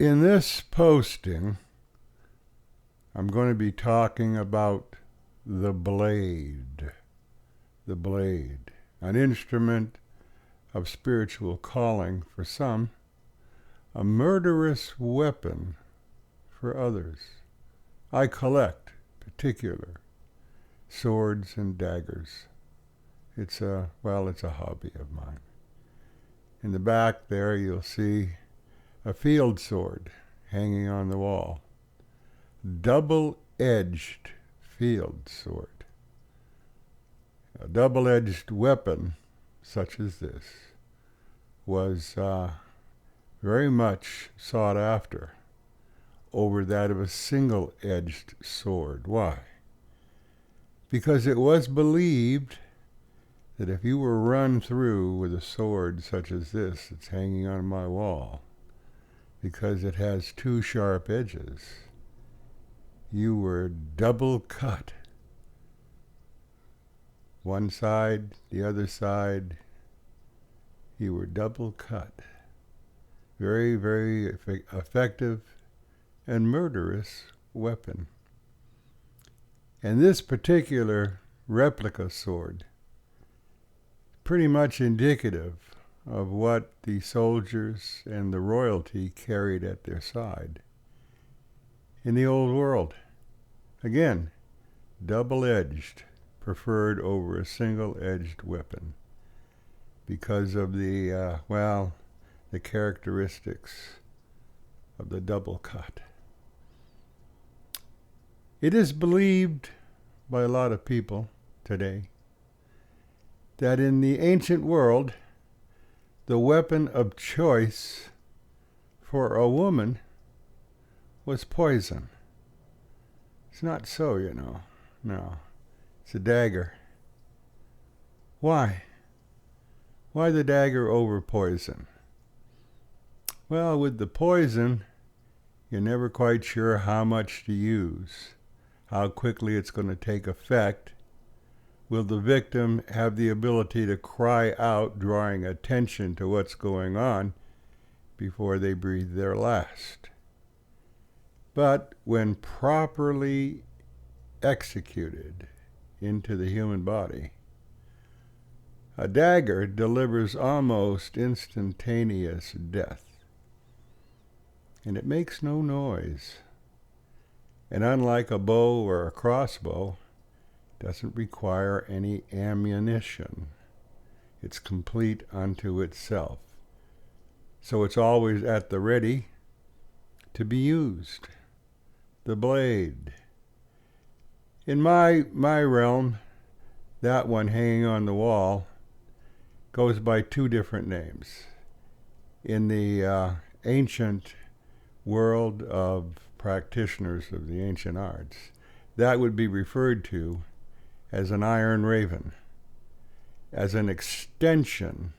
In this posting, I'm going to be talking about the blade. The blade, an instrument of spiritual calling for some, a murderous weapon for others. I collect particular swords and daggers. It's a hobby of mine. In the back there you'll see a field sword hanging on the wall. Double-edged field sword. A double-edged weapon such as this was very much sought after over that of a single-edged sword. Why? Because it was believed that if you were run through with a sword such as this that's hanging on my wall, because it has two sharp edges, you were double cut. One side, the other side, you were double cut. Very, very effective and murderous weapon. And this particular replica sword, pretty much indicative of what the soldiers and the royalty carried at their side in the old world. Again, double-edged, preferred over a single-edged weapon because of the characteristics of the double cut. It is believed by a lot of people today that in the ancient world, the weapon of choice for a woman was poison. It's not so, you know. No, it's a dagger. Why? Why the dagger over poison? Well, with the poison, you're never quite sure how much to use, how quickly it's going to take effect. Will the victim have the ability to cry out, drawing attention to what's going on before they breathe their last? But when properly executed into the human body, a dagger delivers almost instantaneous death. And it makes no noise. And unlike a bow or a crossbow, doesn't require any ammunition. It's complete unto itself. So it's always at the ready to be used. The blade. In my realm, that one hanging on the wall goes by two different names. In the ancient world of practitioners of the ancient arts, that would be referred to as an iron raven, as an extension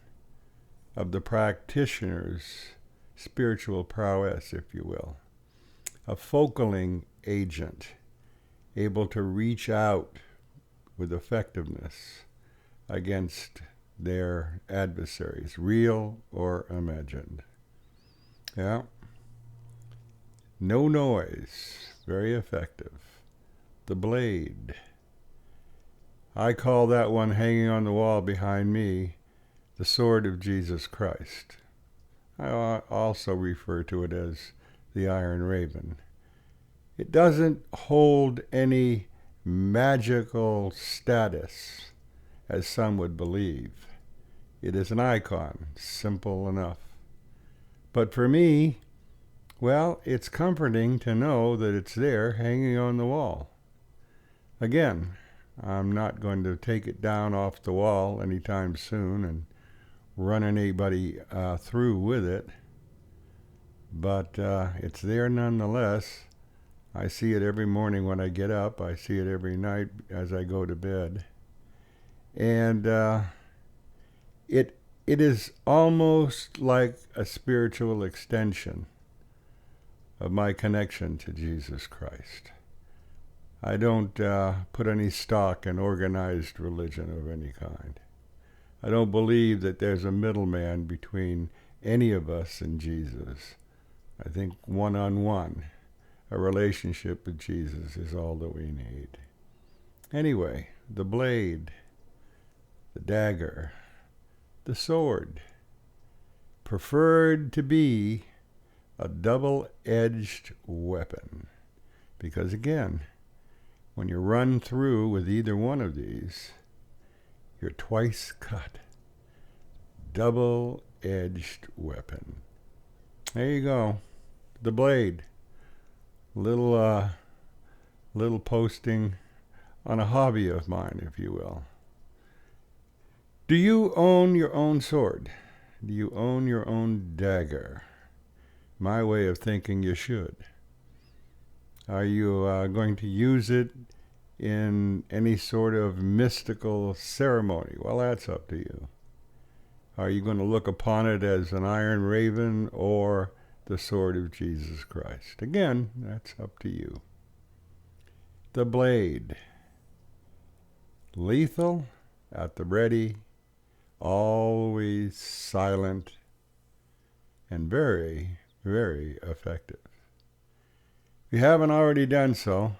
of the practitioner's spiritual prowess, if you will. A focaling agent, able to reach out with effectiveness against their adversaries, real or imagined. Yeah. No noise, very effective. The blade. I call that one hanging on the wall behind me the sword of Jesus Christ. I also refer to it as the Iron Raven. It doesn't hold any magical status, as some would believe. It is an icon, simple enough. But for me, well, it's comforting to know that it's there hanging on the wall. Again, I'm not going to take it down off the wall anytime soon and run anybody through with it. But it's there nonetheless. I see it every morning when I get up. I see it every night as I go to bed. And it is almost like a spiritual extension of my connection to Jesus Christ. I don't put any stock in organized religion of any kind. I don't believe that there's a middleman between any of us and Jesus. I think one-on-one, a relationship with Jesus is all that we need. Anyway, the blade, the dagger, the sword, preferred to be a double-edged weapon. Because again, when you run through with either one of these, you're twice cut. Double-edged weapon. There you go. The blade. Little posting on a hobby of mine, if you will. Do you own your own sword? Do you own your own dagger? My way of thinking, you should. Are you going to use it in any sort of mystical ceremony? Well, that's up to you. Are you going to look upon it as an iron raven or the sword of Jesus Christ? Again, that's up to you. The blade. Lethal, at the ready, always silent, and very, very effective. If you haven't already done so,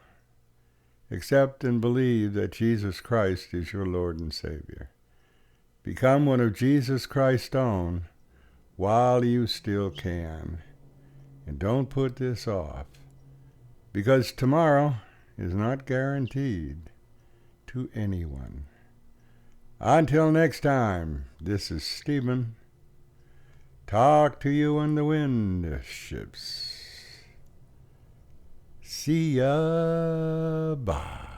accept and believe that Jesus Christ is your Lord and Savior. Become one of Jesus Christ's own while you still can. And don't put this off, because tomorrow is not guaranteed to anyone. Until next time, this is Stephen. Talk to you when the wind shifts. See ya. Bye.